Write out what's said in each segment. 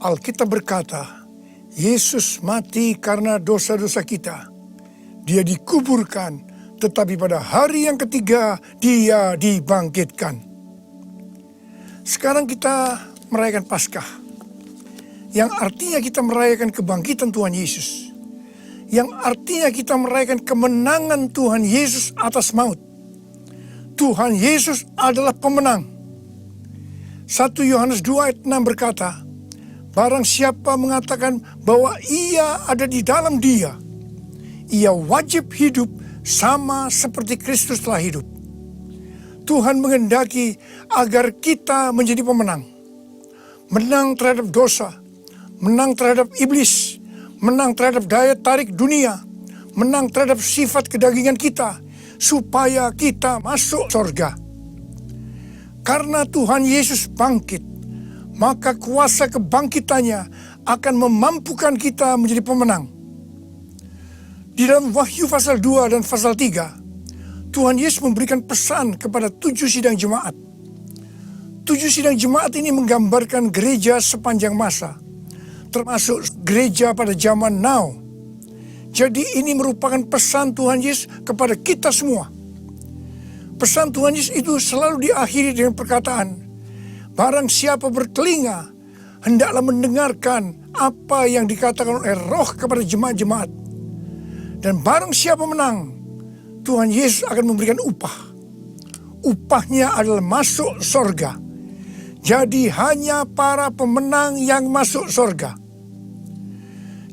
Alkitab berkata, Yesus mati karena dosa-dosa kita. Dia dikuburkan, tetapi pada hari yang ketiga dia dibangkitkan. Sekarang kita merayakan Paskah, yang artinya kita merayakan kebangkitan Tuhan Yesus. Yang artinya kita merayakan kemenangan Tuhan Yesus atas maut. Tuhan Yesus adalah pemenang. 1 Yohanes 2 ayat 6 berkata, barang siapa mengatakan bahwa ia ada di dalam dia, ia wajib hidup sama seperti Kristus telah hidup. Tuhan menghendaki agar kita menjadi pemenang. Menang terhadap dosa, menang terhadap iblis, menang terhadap daya tarik dunia, menang terhadap sifat kedagingan kita, supaya kita masuk surga. Karena Tuhan Yesus bangkit, maka kuasa kebangkitannya akan memampukan kita menjadi pemenang. Di dalam Wahyu pasal 2 dan pasal 3, Tuhan Yesus memberikan pesan kepada 7 sidang jemaat. 7 sidang jemaat ini menggambarkan gereja sepanjang masa, termasuk gereja pada zaman now. Jadi ini merupakan pesan Tuhan Yesus kepada kita semua. Pesan Tuhan Yesus itu selalu diakhiri dengan perkataan, barang siapa bertelinga, hendaklah mendengarkan apa yang dikatakan oleh Roh kepada jemaat-jemaat. Dan barang siapa menang, Tuhan Yesus akan memberikan upah. Upahnya adalah masuk surga. Jadi hanya para pemenang yang masuk surga.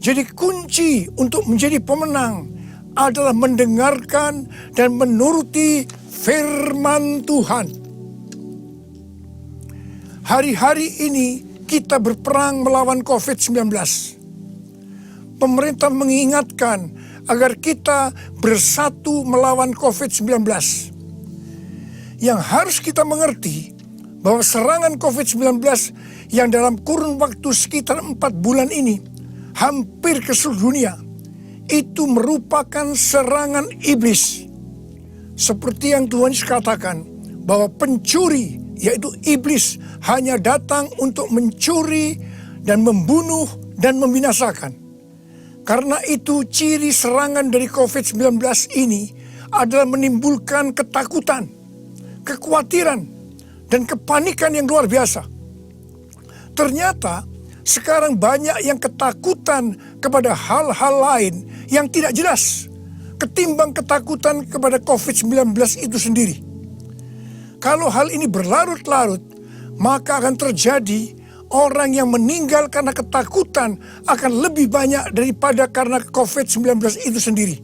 Jadi kunci untuk menjadi pemenang adalah mendengarkan dan menuruti firman Tuhan. Hari-hari ini kita berperang melawan COVID-19. Pemerintah mengingatkan agar kita bersatu melawan COVID-19. Yang harus kita mengerti bahwa serangan COVID-19 yang dalam kurun waktu sekitar 4 bulan ini hampir ke seluruh dunia, itu merupakan serangan iblis. Seperti yang Tuhan Yesus katakan, bahwa pencuri, yaitu iblis, hanya datang untuk mencuri dan membunuh dan membinasakan. Karena itu ciri serangan dari COVID-19 ini adalah menimbulkan ketakutan, kekhawatiran, dan kepanikan yang luar biasa. Ternyata sekarang banyak yang ketakutan kepada hal-hal lain yang tidak jelas ketimbang ketakutan kepada COVID-19 itu sendiri. Kalau hal ini berlarut-larut, maka akan terjadi orang yang meninggal karena ketakutan akan lebih banyak daripada karena COVID-19 itu sendiri.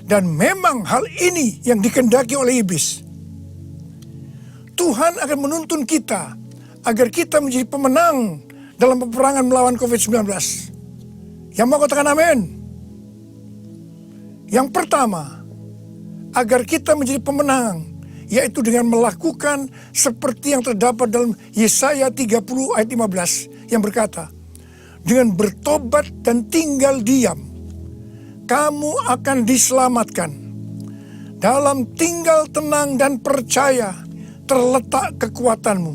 Dan memang hal ini yang dikehendaki oleh iblis. Tuhan akan menuntun kita agar kita menjadi pemenang dalam peperangan melawan COVID-19. Yang mau katakan amin? Yang pertama, agar kita menjadi pemenang, yaitu dengan melakukan seperti yang terdapat dalam Yesaya 30 ayat 15 yang berkata, dengan bertobat dan tinggal diam, kamu akan diselamatkan. Dalam tinggal tenang dan percaya terletak kekuatanmu.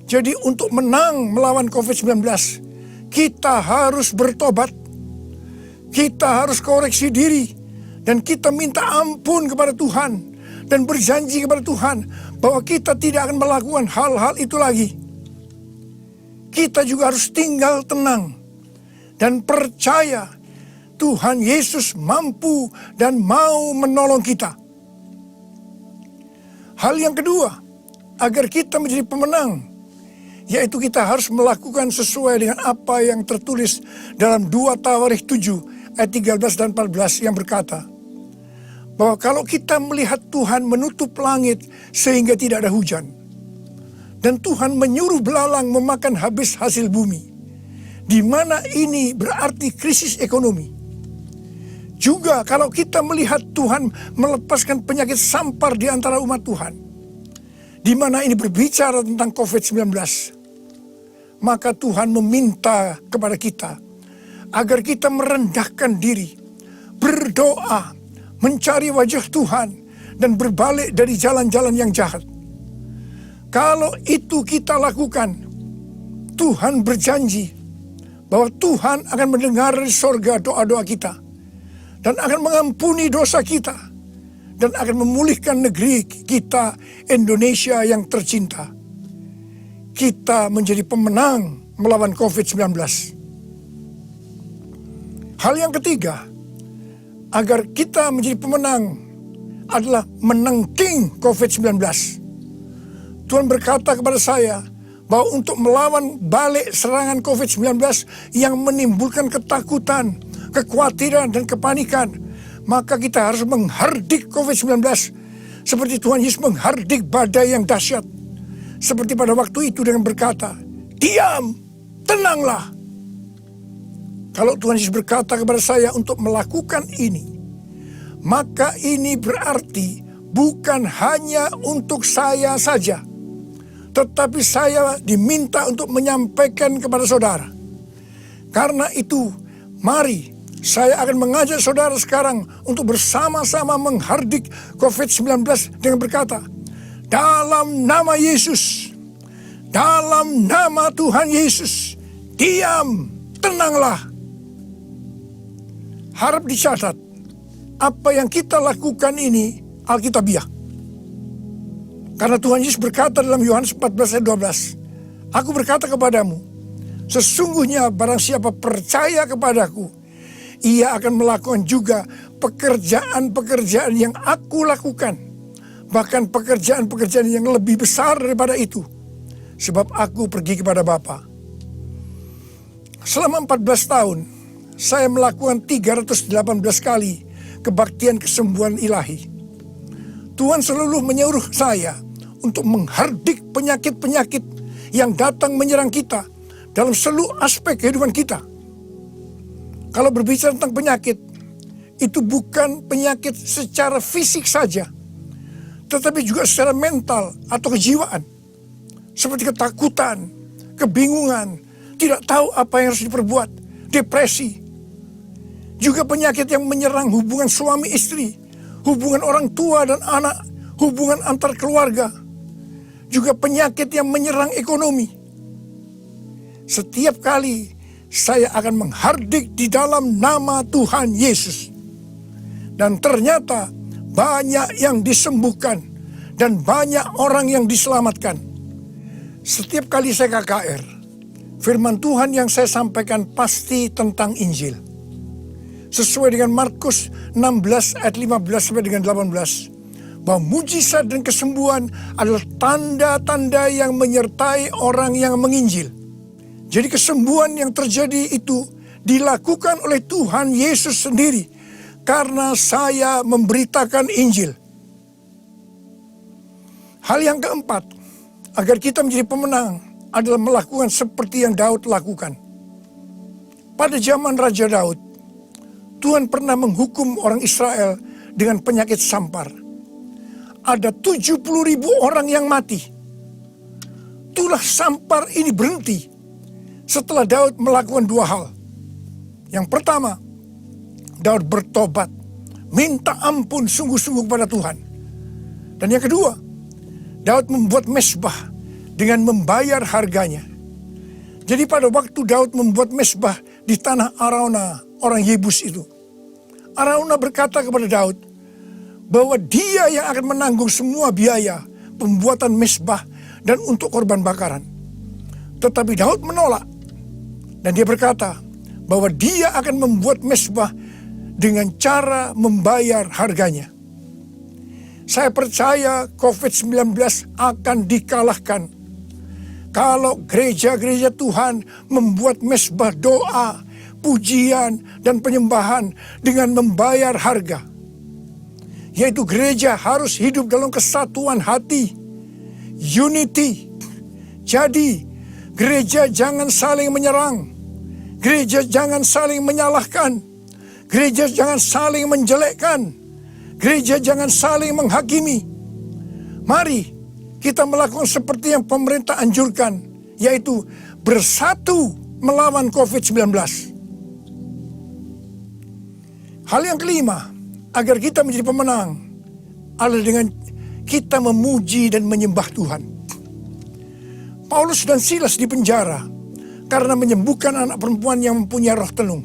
Jadi untuk menang melawan COVID-19, kita harus bertobat. Kita harus koreksi diri. Dan kita minta ampun kepada Tuhan. Dan berjanji kepada Tuhan bahwa kita tidak akan melakukan hal-hal itu lagi. Kita juga harus tinggal tenang. Dan percaya Tuhan Yesus mampu dan mau menolong kita. Hal yang kedua, agar kita menjadi pemenang, yaitu kita harus melakukan sesuai dengan apa yang tertulis dalam 2 Tawarikh 7 ayat 13 dan 14 yang berkata, bahwa kalau kita melihat Tuhan menutup langit sehingga tidak ada hujan, dan Tuhan menyuruh belalang memakan habis hasil bumi, di mana ini berarti krisis ekonomi. Juga kalau kita melihat Tuhan melepaskan penyakit sampar di antara umat Tuhan, di mana ini berbicara tentang COVID-19, maka Tuhan meminta kepada kita agar kita merendahkan diri, berdoa, mencari wajah Tuhan, dan berbalik dari jalan-jalan yang jahat. Kalau itu kita lakukan, Tuhan berjanji bahwa Tuhan akan mendengar dari sorga doa-doa kita dan akan mengampuni dosa kita dan akan memulihkan negeri kita Indonesia yang tercinta. Kita menjadi pemenang melawan COVID-19. Hal yang ketiga, agar kita menjadi pemenang adalah menangking COVID-19. Tuhan berkata kepada saya bahwa untuk melawan balik serangan COVID-19 yang menimbulkan ketakutan, kekhawatiran, dan kepanikan, maka kita harus menghardik COVID-19 seperti Tuhan Yesus menghardik badai yang dahsyat. Seperti pada waktu itu dengan berkata, "Diam, tenanglah." Kalau Tuhan Yesus berkata kepada saya untuk melakukan ini, maka ini berarti bukan hanya untuk saya saja, tetapi saya diminta untuk menyampaikan kepada saudara. Karena itu, mari saya akan mengajak saudara sekarang untuk bersama-sama menghardik COVID-19 dengan berkata, dalam nama Yesus, dalam nama Tuhan Yesus, diam, tenanglah. Harap dicatat, apa yang kita lakukan ini Alkitabiah. Karena Tuhan Yesus berkata dalam Yohanes 14 ayat 12, "Aku berkata kepadamu, sesungguhnya barang siapa percaya kepadaku, ia akan melakukan juga pekerjaan-pekerjaan yang aku lakukan. Bahkan pekerjaan-pekerjaan yang lebih besar daripada itu. Sebab aku pergi kepada Bapa." Selama 14 tahun, saya melakukan 318 kali kebaktian kesembuhan ilahi. Tuhan selalu menyuruh saya untuk menghardik penyakit-penyakit yang datang menyerang kita dalam seluruh aspek kehidupan kita. Kalau berbicara tentang penyakit, itu bukan penyakit secara fisik saja, tetapi juga secara mental atau kejiwaan. Seperti ketakutan, kebingungan, tidak tahu apa yang harus diperbuat, depresi. Juga penyakit yang menyerang hubungan suami istri, hubungan orang tua dan anak, hubungan antar keluarga. Juga penyakit yang menyerang ekonomi. Setiap kali saya akan menghardik di dalam nama Tuhan Yesus. Dan ternyata banyak yang disembuhkan dan banyak orang yang diselamatkan. Setiap kali saya KKR, firman Tuhan yang saya sampaikan pasti tentang Injil. Sesuai dengan Markus 16 ayat 15 sampai dengan 18. Bahwa mujizat dan kesembuhan adalah tanda-tanda yang menyertai orang yang menginjil. Jadi kesembuhan yang terjadi itu dilakukan oleh Tuhan Yesus sendiri. Karena saya memberitakan Injil. Hal yang keempat, agar kita menjadi pemenang adalah melakukan seperti yang Daud lakukan. Pada zaman Raja Daud, Tuhan pernah menghukum orang Israel dengan penyakit sampar. Ada 70.000 orang yang mati. Itulah sampar ini berhenti setelah Daud melakukan dua hal. Yang pertama, Daud bertobat, minta ampun sungguh-sungguh kepada Tuhan. Dan yang kedua, Daud membuat mezbah dengan membayar harganya. Jadi pada waktu Daud membuat mezbah di tanah Arauna, orang Yebus itu, Arauna berkata kepada Daud bahwa dia yang akan menanggung semua biaya pembuatan mezbah dan untuk korban bakaran. Tetapi Daud menolak dan dia berkata bahwa dia akan membuat mezbah dengan cara membayar harganya. Saya percaya COVID-19 akan dikalahkan kalau gereja-gereja Tuhan membuat mezbah doa, pujian, dan penyembahan dengan membayar harga. Yaitu gereja harus hidup dalam kesatuan hati, unity. Jadi, gereja jangan saling menyerang, gereja jangan saling menyalahkan, gereja jangan saling menjelekkan, gereja jangan saling menghakimi. Mari kita melakukan seperti yang pemerintah anjurkan, yaitu bersatu melawan COVID-19. Hal yang kelima, agar kita menjadi pemenang, adalah dengan kita memuji dan menyembah Tuhan. Paulus dan Silas di penjara karena menyembuhkan anak perempuan yang mempunyai roh tenung.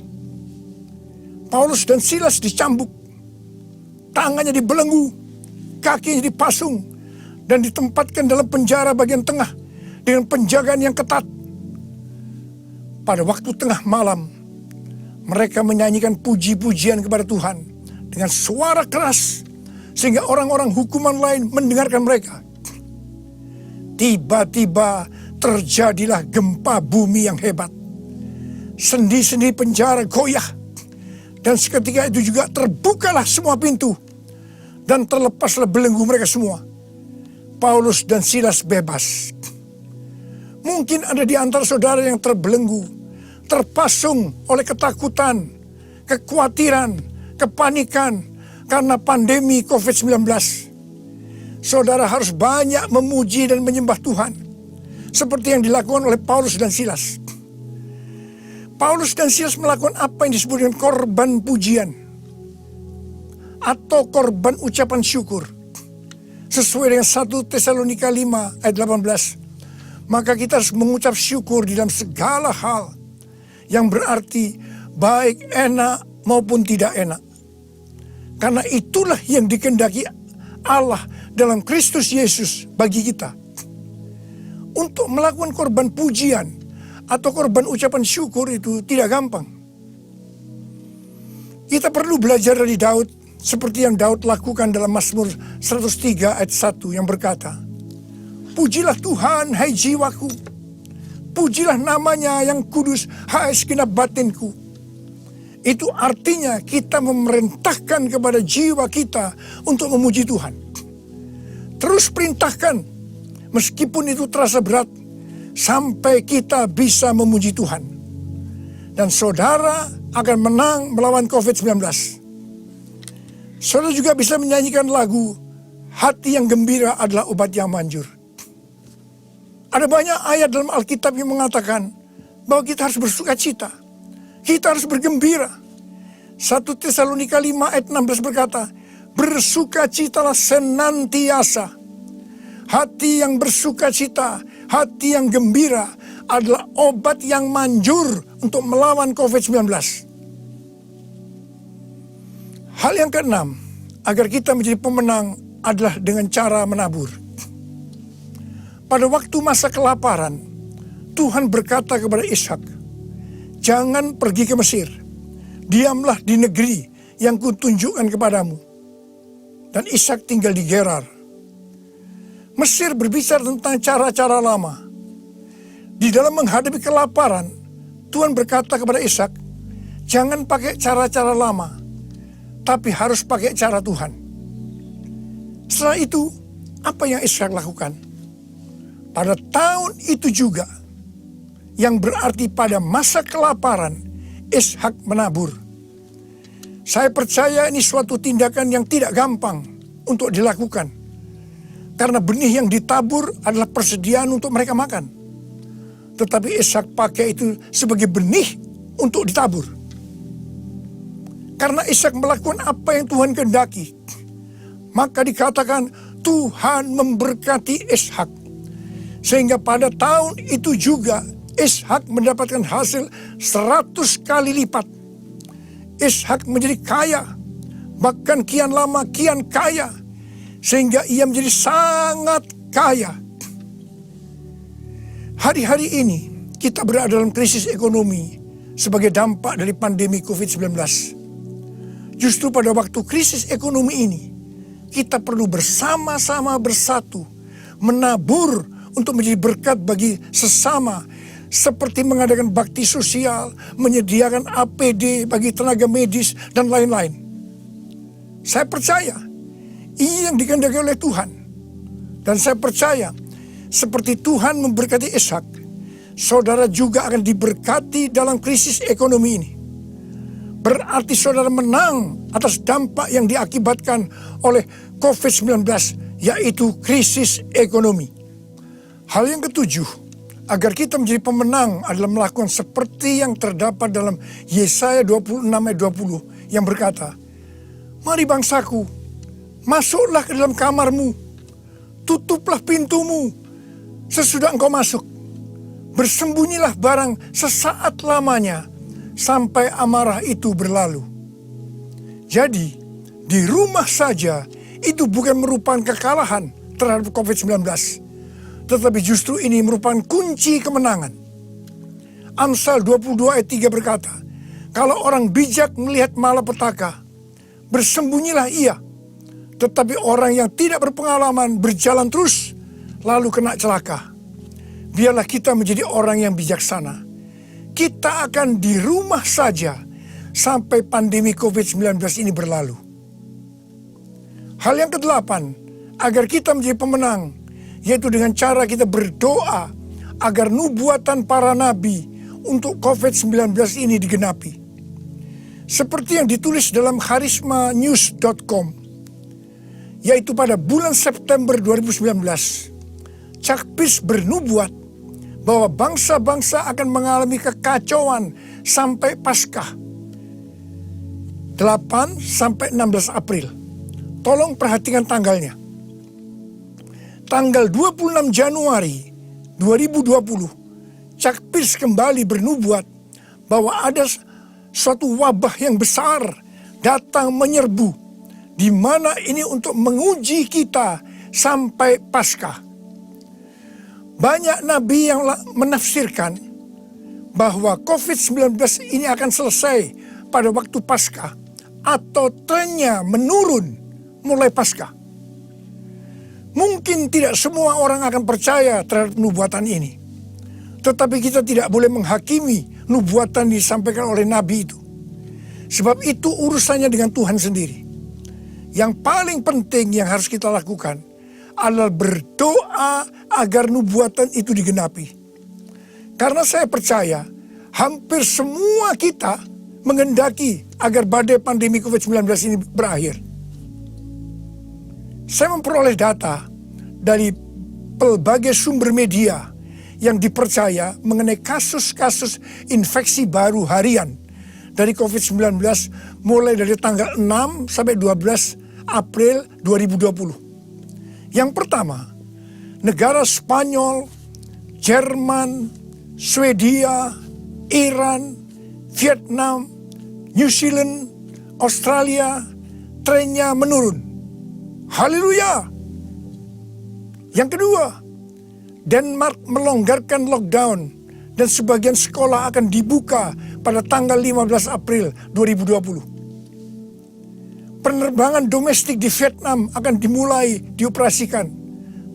Paulus dan Silas dicambuk, tangannya dibelenggu, kakinya dipasung, dan ditempatkan dalam penjara bagian tengah dengan penjagaan yang ketat. Pada waktu tengah malam, mereka menyanyikan puji-pujian kepada Tuhan dengan suara keras, sehingga orang-orang hukuman lain mendengarkan mereka. Tiba-tiba terjadilah gempa bumi yang hebat. Sendi-sendi penjara goyah, dan seketika itu juga terbukalah semua pintu, dan terlepaslah belenggu mereka semua. Paulus dan Silas bebas. Mungkin ada di antara saudara yang terbelenggu, terpasung oleh ketakutan, kekhawatiran, kepanikan karena pandemi COVID-19. Saudara harus banyak memuji dan menyembah Tuhan, seperti yang dilakukan oleh Paulus dan Silas. Paulus dan Silas melakukan apa yang disebut dengan korban pujian atau korban ucapan syukur. Sesuai dengan 1 Tesalonika 5 ayat 18. Maka kita harus mengucap syukur di dalam segala hal, yang berarti baik enak maupun tidak enak. Karena itulah yang dikehendaki Allah dalam Kristus Yesus bagi kita. Untuk melakukan korban pujian atau korban ucapan syukur itu tidak gampang. Kita perlu belajar dari Daud, seperti yang Daud lakukan dalam Mazmur 103 ayat 1 yang berkata, "Pujilah Tuhan, hai jiwaku. Pujilah namanya yang kudus, hai segenap batinku." Itu artinya kita memerintahkan kepada jiwa kita untuk memuji Tuhan. Terus perintahkan, meskipun itu terasa berat, sampai kita bisa memuji Tuhan. Dan saudara akan menang melawan COVID-19. Saudara juga bisa menyanyikan lagu, "Hati yang gembira adalah obat yang manjur." Ada banyak ayat dalam Alkitab yang mengatakan bahwa kita harus bersuka cita. Kita harus bergembira. 1 Tesalonika 5 ayat 16 berkata, "Bersukacitalah senantiasa." Hati yang bersuka cita, hati yang gembira adalah obat yang manjur untuk melawan COVID-19. Hal yang keenam, agar kita menjadi pemenang adalah dengan cara menabur. Pada waktu masa kelaparan, Tuhan berkata kepada Ishak, "Jangan pergi ke Mesir, diamlah di negeri yang kutunjukkan kepadamu." Dan Ishak tinggal di Gerar. Mesir berbicara tentang cara-cara lama. Di dalam menghadapi kelaparan, Tuhan berkata kepada Ishak, "Jangan pakai cara-cara lama, tapi harus pakai cara Tuhan." Setelah itu, apa yang Ishak lakukan? Pada tahun itu juga, yang berarti pada masa kelaparan, Ishak menabur. Saya percaya ini suatu tindakan yang tidak gampang untuk dilakukan. Karena benih yang ditabur adalah persediaan untuk mereka makan. Tetapi Ishak pakai itu sebagai benih untuk ditabur. Karena Ishak melakukan apa yang Tuhan kehendaki, maka dikatakan Tuhan memberkati Ishak. Sehingga pada tahun itu juga Ishak mendapatkan hasil 100 kali lipat. Ishak menjadi kaya, bahkan kian lama kian kaya, sehingga ia menjadi sangat kaya. Hari-hari ini kita berada dalam krisis ekonomi sebagai dampak dari pandemi COVID-19. Justru pada waktu krisis ekonomi ini, kita perlu bersama-sama bersatu, menabur untuk menjadi berkat bagi sesama, seperti mengadakan bakti sosial, menyediakan APD bagi tenaga medis, dan lain-lain. Saya percaya ini yang dikehendaki oleh Tuhan. Dan saya percaya seperti Tuhan memberkati Ishak, saudara juga akan diberkati dalam krisis ekonomi ini. Berarti saudara menang atas dampak yang diakibatkan oleh COVID-19, yaitu krisis ekonomi. Hal yang ketujuh, agar kita menjadi pemenang adalah melakukan seperti yang terdapat dalam Yesaya 26 ayat 20 yang berkata, "Mari bangsaku, masuklah ke dalam kamarmu, tutuplah pintumu sesudah engkau masuk. Bersembunyilah barang sesaat lamanya sampai amarah itu berlalu. Jadi, di rumah saja itu bukan merupakan kekalahan terhadap COVID-19, tetapi justru ini merupakan kunci kemenangan. Amsal 22 ayat 3 berkata, kalau orang bijak melihat malapetaka, bersembunyilah ia. Tetapi orang yang tidak berpengalaman berjalan terus, lalu kena celaka. Biarlah kita menjadi orang yang bijaksana. Kita akan di rumah saja sampai pandemi COVID-19 ini berlalu. Hal yang kedelapan, agar kita menjadi pemenang, yaitu dengan cara kita berdoa agar nubuatan para nabi untuk COVID-19 ini digenapi. Seperti yang ditulis dalam charismanews.com, yaitu pada bulan September 2019, Chuck Pierce bernubuat bahwa bangsa-bangsa akan mengalami kekacauan sampai Paskah 8 sampai 16 April. Tolong perhatikan tanggalnya. Tanggal 26 Januari 2020, Chuck Pierce kembali bernubuat bahwa ada suatu wabah yang besar datang menyerbu, di mana ini untuk menguji kita sampai Paskah. Banyak nabi yang menafsirkan bahwa COVID-19 ini akan selesai pada waktu Paskah atau trennya menurun mulai Paskah. Mungkin tidak semua orang akan percaya terhadap nubuatan ini, tetapi kita tidak boleh menghakimi nubuatan disampaikan oleh nabi itu, sebab itu urusannya dengan Tuhan sendiri. Yang paling penting yang harus kita lakukan adalah berdoa agar nubuatan itu digenapi. Karena saya percaya hampir semua kita menghendaki agar badai pandemi COVID-19 ini berakhir. Saya memperoleh data dari pelbagai sumber media yang dipercaya mengenai kasus-kasus infeksi baru harian dari COVID-19 mulai dari tanggal 6 sampai 12 April 2020. Yang pertama, negara Spanyol, Jerman, Swedia, Iran, Vietnam, New Zealand, Australia, trennya menurun. Haleluya! Yang kedua, Denmark melonggarkan lockdown dan sebagian sekolah akan dibuka pada tanggal 15 April 2020. Penerbangan domestik di Vietnam akan dimulai dioperasikan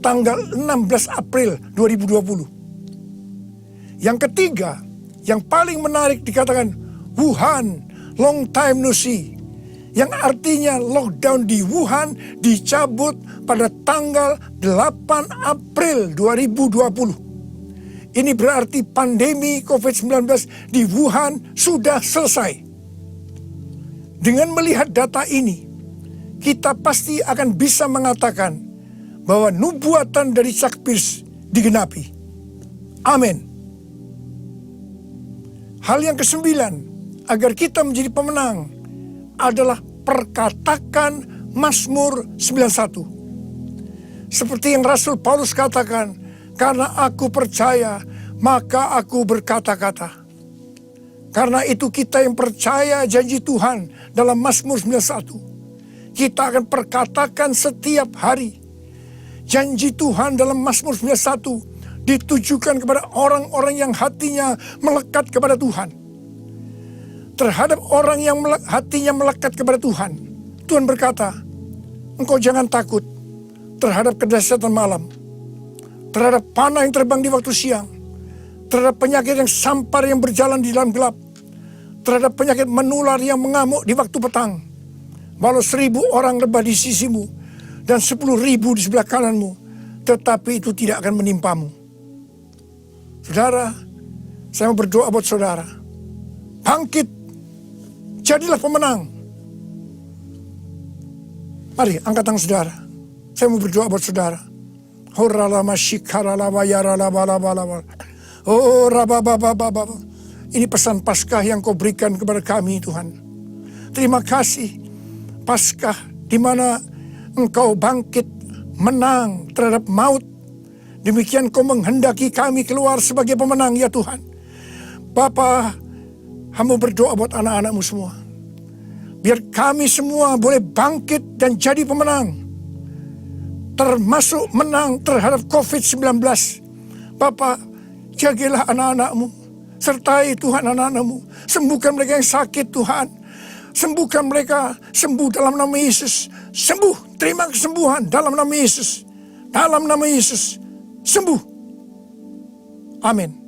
tanggal 16 April 2020. Yang ketiga, yang paling menarik dikatakan Wuhan, long time no see. Yang artinya lockdown di Wuhan dicabut pada tanggal 8 April 2020. Ini berarti pandemi COVID-19 di Wuhan sudah selesai. Dengan melihat data ini, kita pasti akan bisa mengatakan bahwa nubuatan dari Chuck Pierce digenapi. Amin. Hal yang kesembilan, agar kita menjadi pemenang, adalah perkatakan Mazmur 91. Seperti yang Rasul Paulus katakan, karena aku percaya, maka aku berkata-kata. Karena itu kita yang percaya janji Tuhan dalam Mazmur 91, kita akan perkatakan setiap hari. Janji Tuhan dalam Mazmur 91 ditujukan kepada orang-orang yang hatinya melekat kepada Tuhan. Terhadap orang yang hatinya melekat kepada Tuhan, Tuhan berkata, engkau jangan takut terhadap kedahsyatan malam, terhadap panah yang terbang di waktu siang, terhadap penyakit yang sampar yang berjalan di dalam gelap, terhadap penyakit menular yang mengamuk di waktu petang. Walau 1000 orang rebah di sisimu dan 10.000 di sebelah kananmu, tetapi itu tidak akan menimpamu. Saudara, saya mau berdoa buat saudara. Bangkit, jadilah pemenang. Mari angkat tangan saudara. Saya mau berdoa buat saudara. Oh, ini pesan Paskah yang kau berikan kepada kami, Tuhan. Terima kasih, Paskah di mana engkau bangkit menang terhadap maut Demikian Kau menghendaki kami keluar sebagai pemenang ya Tuhan. Bapa, hamba berdoa buat anak-anak-Mu semua. Biar kami semua boleh bangkit dan jadi pemenang. Termasuk menang terhadap COVID-19. Bapa, jagalah anak-anak-Mu. Sertai Tuhan anak-anak-Mu. Sembuhkan mereka yang sakit Tuhan. Sembuhkan mereka, sembuh dalam nama Yesus. Sembuh, terima kesembuhan dalam nama Yesus. Dalam nama Yesus, sembuh. Amin.